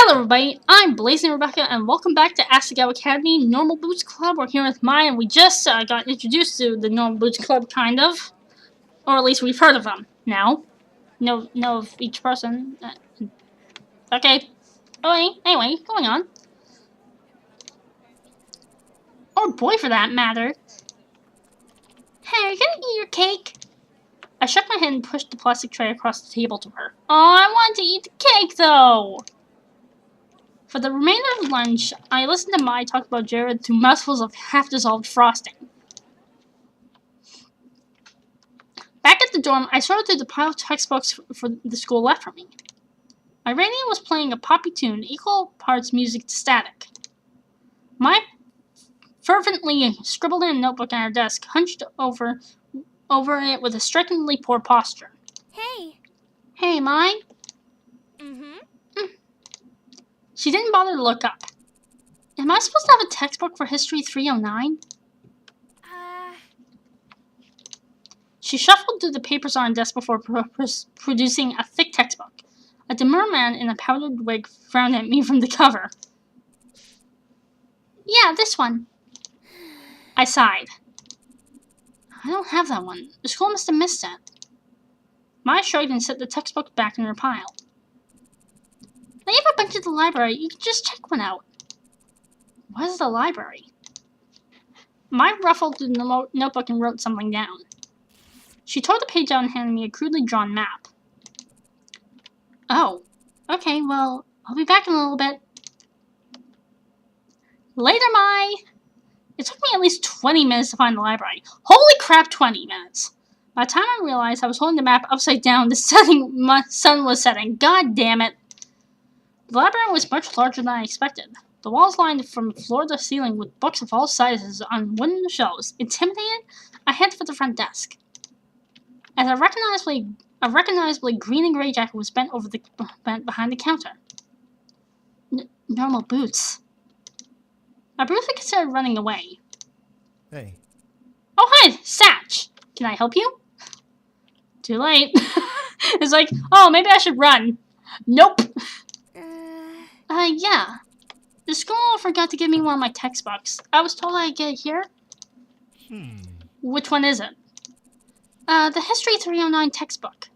Hello everybody, I'm Blazing Rebecca and welcome back to Asagao Academy Normal Boots Club. We're here with Maya and we just got introduced to the Normal Boots Club, kind of. Or at least we've heard of them now. Know of each person. Okay. Anyway, going on. Or boy for that matter. Hey, are you gonna eat your cake? I shook my head and pushed the plastic tray across the table to her. Oh, I want to eat the cake though! For the remainder of lunch, I listened to Mai talk about Jared through mouthfuls of half-dissolved frosting. Back at the dorm, I sorted through the pile of textbooks for the school left for me. My radio was playing a poppy tune, equal parts music to static. Mai fervently scribbled in a notebook on her desk, hunched over it with a strikingly poor posture. Hey. Hey, Mai. She didn't bother to look up. Am I supposed to have a textbook for History 309? She shuffled through the papers on her desk before producing a thick textbook. A demure man in a powdered wig frowned at me from the cover. Yeah, this one. I sighed. I don't have that one. The school must have missed it. Maya shrugged and set the textbook back in her pile. They have a bunch at the library. You can just check one out. What is the library? Maya ruffled through the notebook and wrote something down. She tore the page out and handed me a crudely drawn map. Oh, okay, well, I'll be back in a little bit. Later, Mai! It took me at least 20 minutes to find the library. Holy crap, 20 minutes! By the time I realized I was holding the map upside down, the sun was setting. God damn it! The library was much larger than I expected. The walls lined from floor to ceiling with books of all sizes on wooden shelves. Intimidated, I headed for the front desk. As a recognizably green and gray jacket was bent behind the counter. Normal boots. I briefly considered running away. Hey. Oh, hi, Satch. Can I help you? Too late. It's like, oh, maybe I should run. Nope. Yeah. The school forgot to give me one of my textbooks. I was told I'd get it here. Which one is it? The History 309 textbook.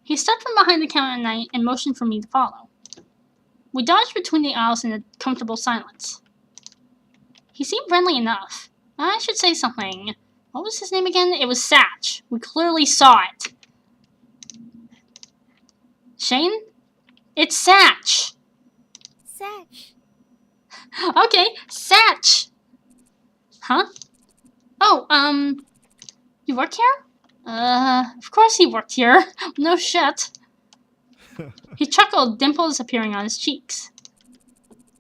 He stepped from behind the counter and motioned for me to follow. We dodged between the aisles in a comfortable silence. He seemed friendly enough. I should say something. What was his name again? It was Satch. We clearly saw it. Shane? It's Satch! Satch. Okay, Satch! Huh? Oh, you work here? Of course he worked here. No shit. He chuckled, dimples appearing on his cheeks.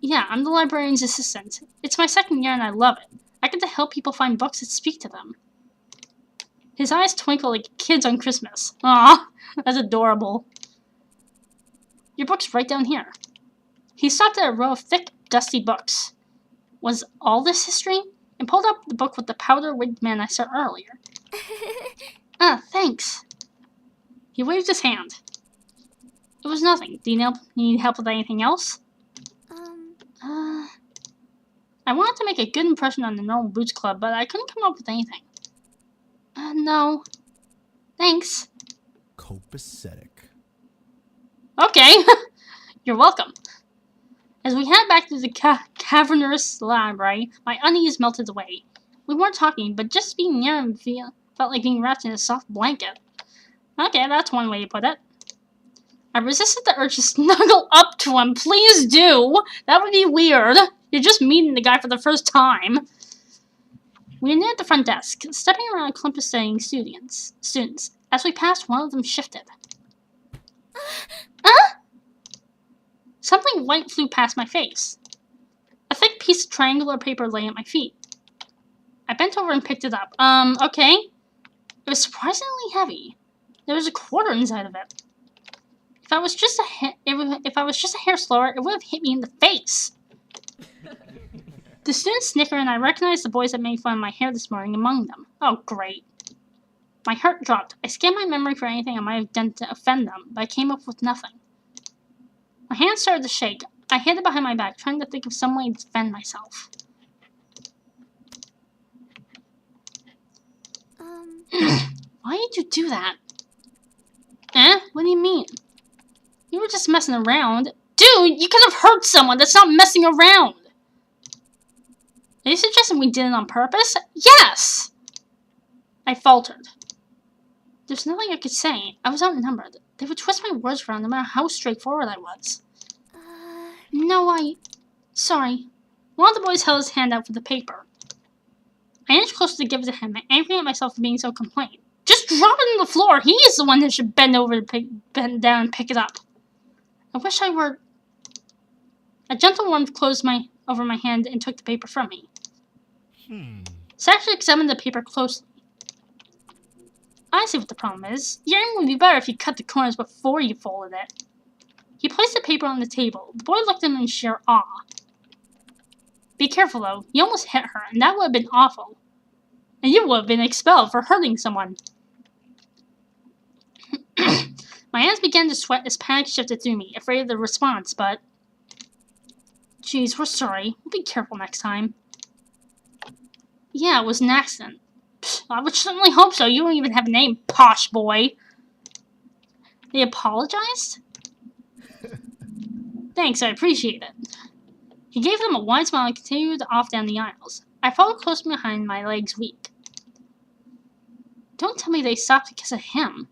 Yeah, I'm the librarian's assistant. It's my second year and I love it. I get to help people find books that speak to them. His eyes twinkle like kids on Christmas. Aw, that's adorable. Your book's right down here. He stopped at a row of thick, dusty books. Was all this history? And pulled up the book with the powder-wigged man I saw earlier. Thanks. He waved his hand. It was nothing. Do you need help with anything else? I wanted to make a good impression on the Normal Boots Club, but I couldn't come up with anything. No. Thanks. Copacetic. Okay. You're welcome. As we head back to the cavernous library, my unease melted away. We weren't talking, but just being near him felt like being wrapped in a soft blanket. Okay, that's one way to put it. I resisted the urge to snuggle up to him. Please do! That would be weird. You're just meeting the guy for the first time. We were near the front desk, stepping around a clump of studying students. As we passed, one of them shifted. Huh? Something white flew past my face. A thick piece of triangular paper lay at my feet. I bent over and picked it up. Okay. It was surprisingly heavy. There was a quarter inside of it. If I was just a hair slower, it would have hit me in the face. The students snickered, and I recognized the boys that made fun of my hair this morning among them. Oh, great. My heart dropped. I scanned my memory for anything I might have done to offend them, but I came up with nothing. My hands started to shake. I hid it behind my back, trying to think of some way to defend myself. Why did you do that? Eh? What do you mean? You were just messing around. Dude, you could have hurt someone. That's not messing around. Are you suggesting we did it on purpose? Yes! I faltered. There's nothing I could say. I was outnumbered. They would twist my words around no matter how straightforward I was. No, Sorry. One of the boys held his hand out for the paper. I inched closer to give it to him, angry at myself for being so complaint. Just drop it on the floor. He is the one that should bend down and pick it up. I wish I were... A gentle warmth closed over my hand and took the paper from me. Satch examined the paper closely. I see what the problem is. Your aim would be better if you cut the corners before you folded it. He placed the paper on the table. The boy looked at him in sheer awe. Be careful, though. You almost hit her, and that would have been awful. And you would have been expelled for hurting someone. My hands began to sweat as panic shifted through me, afraid of the response, but... Geez, we're sorry. We'll be careful next time. Yeah, it was an accident. Psst, I would certainly hope so. You don't even have a name, posh boy. They apologized? Thanks, I appreciate it. He gave them a wide smile and continued off down the aisles. I followed close behind, my legs weak. Don't tell me they stopped because of him.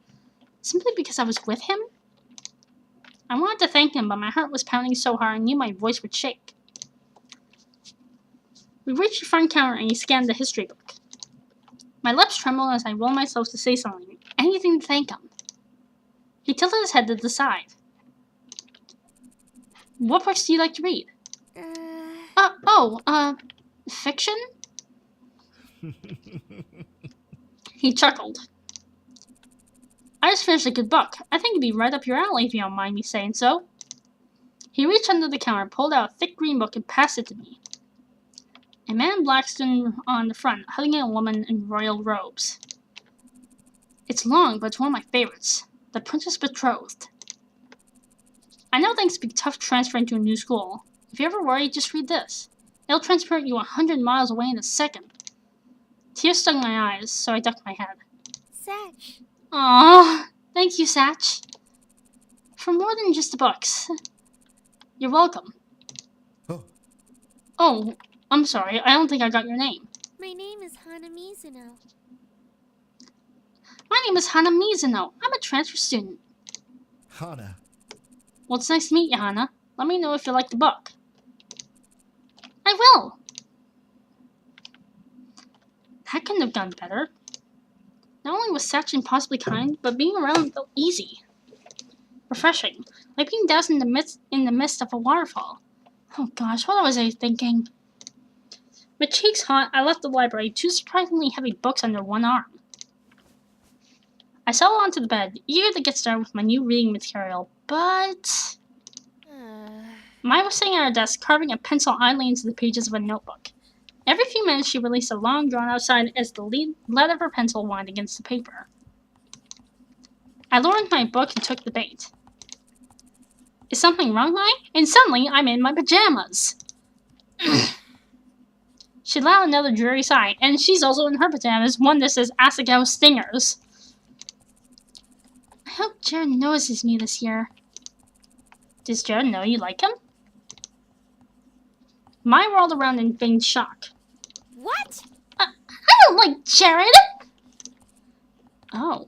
Simply because I was with him? I wanted to thank him, but my heart was pounding so hard I knew my voice would shake. We reached the front counter and he scanned the history book. My lips trembled as I willed myself to say something. Anything to thank him. He tilted his head to the side. What books do you like to read? Fiction? He chuckled. I just finished a good book. I think it'd be right up your alley if you don't mind me saying so. He reached under the counter, pulled out a thick green book, and passed it to me. A man in black stood on the front, hugging a woman in royal robes. It's long, but it's one of my favorites. The Princess Betrothed. I know things can be tough transferring to a new school. If you ever worry, just read this. It'll transport you 100 miles away in a second. Tears stung my eyes, so I ducked my head. Satch. Aww, thank you, Satch. For more than just the books. You're welcome. Oh, I'm sorry. I don't think I got your name. My name is Hana Mizuno. My name is Hana Mizuno. I'm a transfer student. Hana. Well, it's nice to meet you, Hana. Let me know if you like the book. I will. That couldn't have gone better. Not only was Satch impossibly kind, but being around him felt easy. Refreshing. Like being doused in the midst of a waterfall. Oh gosh, what was I thinking? With cheeks hot, I left the library, two surprisingly heavy books under one arm. I settled onto the bed, eager to get started with my new reading material, but... Mai was sitting at her desk, carving a pencil idly into the pages of a notebook. Every few minutes she released a long, drawn-out sigh as the lead of her pencil whined against the paper. I lowered my book and took the bait. Is something wrong, Mai? And suddenly, I'm in my pajamas! She let out another dreary sigh, and she's also in her pajamas, one that says Asagao Stingers. I hope Jared notices me this year. Does Jared know you like him? Mai whirled around in feigned shock. What? I don't like Jared! Oh.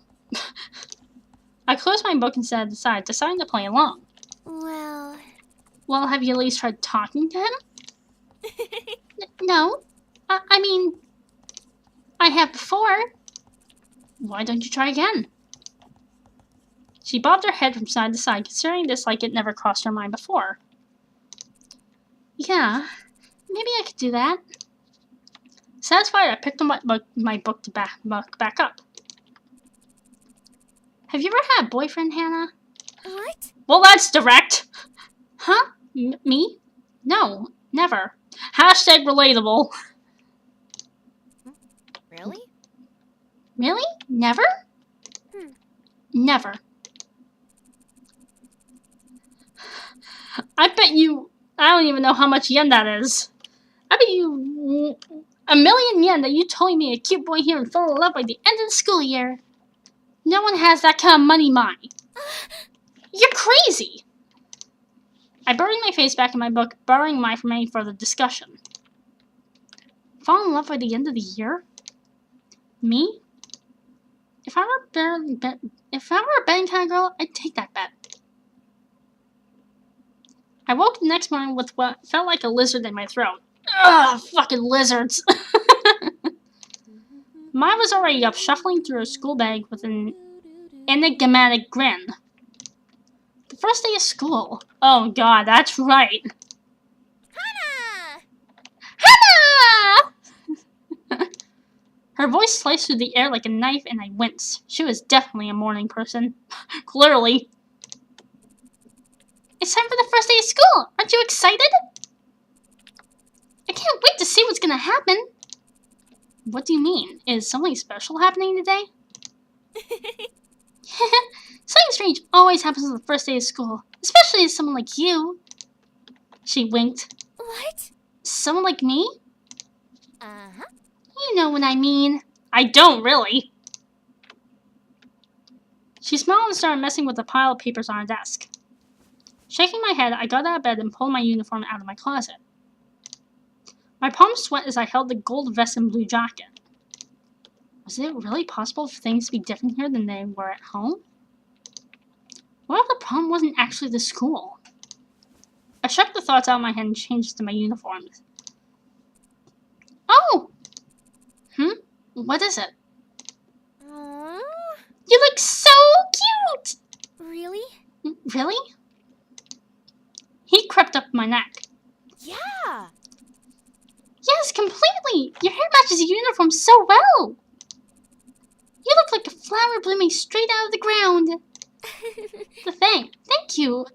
I closed my book and set it aside, deciding to play along. Well, have you at least tried talking to him? No. I mean, I have before. Why don't you try again? She bobbed her head from side to side, considering this like it never crossed her mind before. Yeah, maybe I could do that. Satisfied, I picked up my book to back up. Have you ever had a boyfriend, Hannah? What? Well, that's direct. Huh? Me? No, never. Hashtag relatable. Really? Really? Never? I bet you... I don't even know how much yen that is. I bet you... 1,000,000 yen that you told me a cute boy here and fell in love by the end of the school year. No one has that kind of money, Mai. You're crazy! I buried my face back in my book, barring Mai from any further discussion. Fall in love by the end of the year? Me? If I were a betting kind of girl, I'd take that bet. I woke the next morning with what felt like a lizard in my throat. Ugh, fucking lizards! Mai was already up, shuffling through her school bag with an enigmatic grin. The first day of school. Oh god, that's right. Hannah! Hannah! Her voice sliced through the air like a knife and I winced. She was definitely a morning person. Clearly. It's time for the first day of school! Aren't you excited? I can't wait to see what's gonna happen. What do you mean? Is something special happening today? Something strange always happens on the first day of school. Especially as someone like you. She winked. What? Someone like me? Uh-huh. You know what I mean. I don't really. She smiled and started messing with the pile of papers on her desk. Shaking my head, I got out of bed and pulled my uniform out of my closet. My palms sweat as I held the gold vest and blue jacket. Was it really possible for things to be different here than they were at home? What if the problem wasn't actually the school? I shook the thoughts out of my head and changed to my uniform. Oh! What is it? Aww. You look so cute! Really? Really? He crept up my neck. Yeah. Yes, completely! Your hair matches your uniform so well! You look like a flower blooming straight out of the ground. Thank you.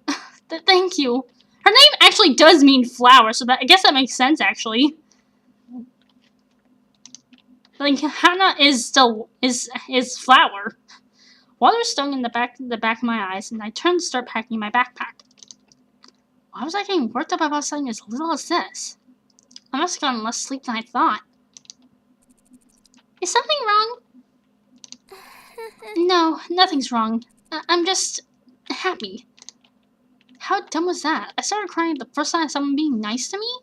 Thank you. Her name actually does mean flower, so I guess that makes sense, actually. Like, Hannah is still is flower. Water stung in the back of my eyes, and I turned to start packing my backpack. Why was I getting worked up about something as little as this? I must have gotten less sleep than I thought. Is something wrong? No, nothing's wrong. I'm just happy. How dumb was that? I started crying the first time someone being nice to me?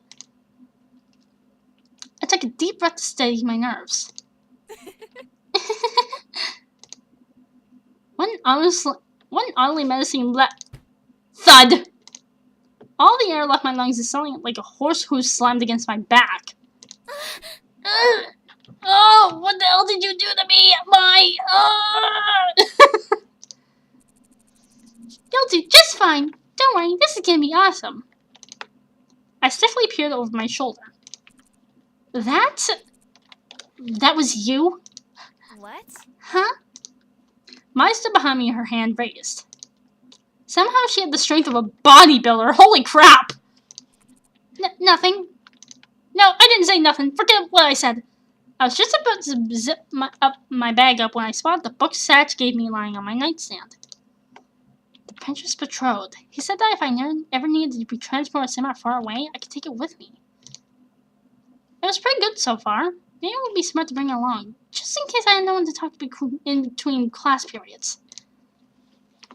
I took a deep breath to steady my nerves. One oddly menacing thud! All the air left my lungs and sounding like a horse hoof slammed against my back. Oh, what the hell did you do to me? You'll do just fine. Don't worry, this is gonna be awesome. I stiffly peered over my shoulder. That was you? What? Huh? Mai stood behind me, her hand raised. Somehow she had the strength of a bodybuilder. Holy crap! Nothing. No, I didn't say nothing. Forget what I said. I was just about to zip my bag up when I spotted the book Satch gave me lying on my nightstand. The Pinterest betrothed. He said that if I ever needed to be transported somewhere far away, I could take it with me. It was pretty good so far. Maybe it would be smart to bring it along, just in case I had no one to talk to in between class periods.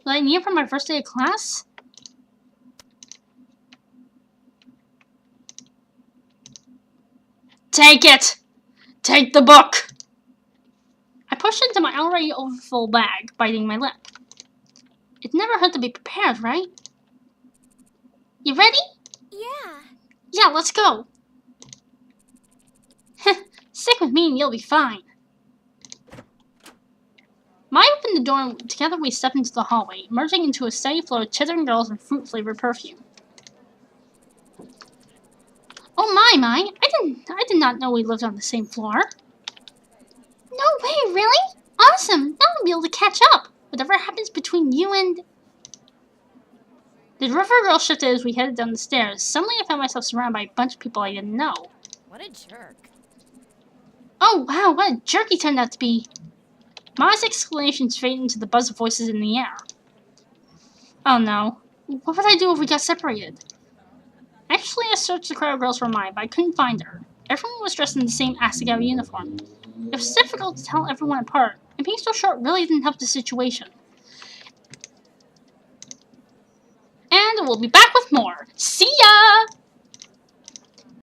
Will I need it for my first day of class? Take it! Take the book! I pushed into my already overfull bag, biting my lip. It never hurt to be prepared, right? You ready? Yeah. Yeah, let's go. Stick with me and you'll be fine. Mai opened the door and together we stepped into the hallway, merging into a steady flow of chittering girls and fruit-flavored perfume. Oh my! I did not know we lived on the same floor. No way, really? Awesome! Now I'll be able to catch up. Whatever happens between you and... The river girl shifted as we headed down the stairs. Suddenly I found myself surrounded by a bunch of people I didn't know. What a jerk. Oh wow, what a jerk he turned out to be. Mai's exclamations faded into the buzz of voices in the air. Oh no. What would I do if we got separated? Actually, I searched the crowd of girls for mine, but I couldn't find her. Everyone was dressed in the same Asagao uniform. It was difficult to tell everyone apart, and being so short really didn't help the situation. And we'll be back with more. See ya!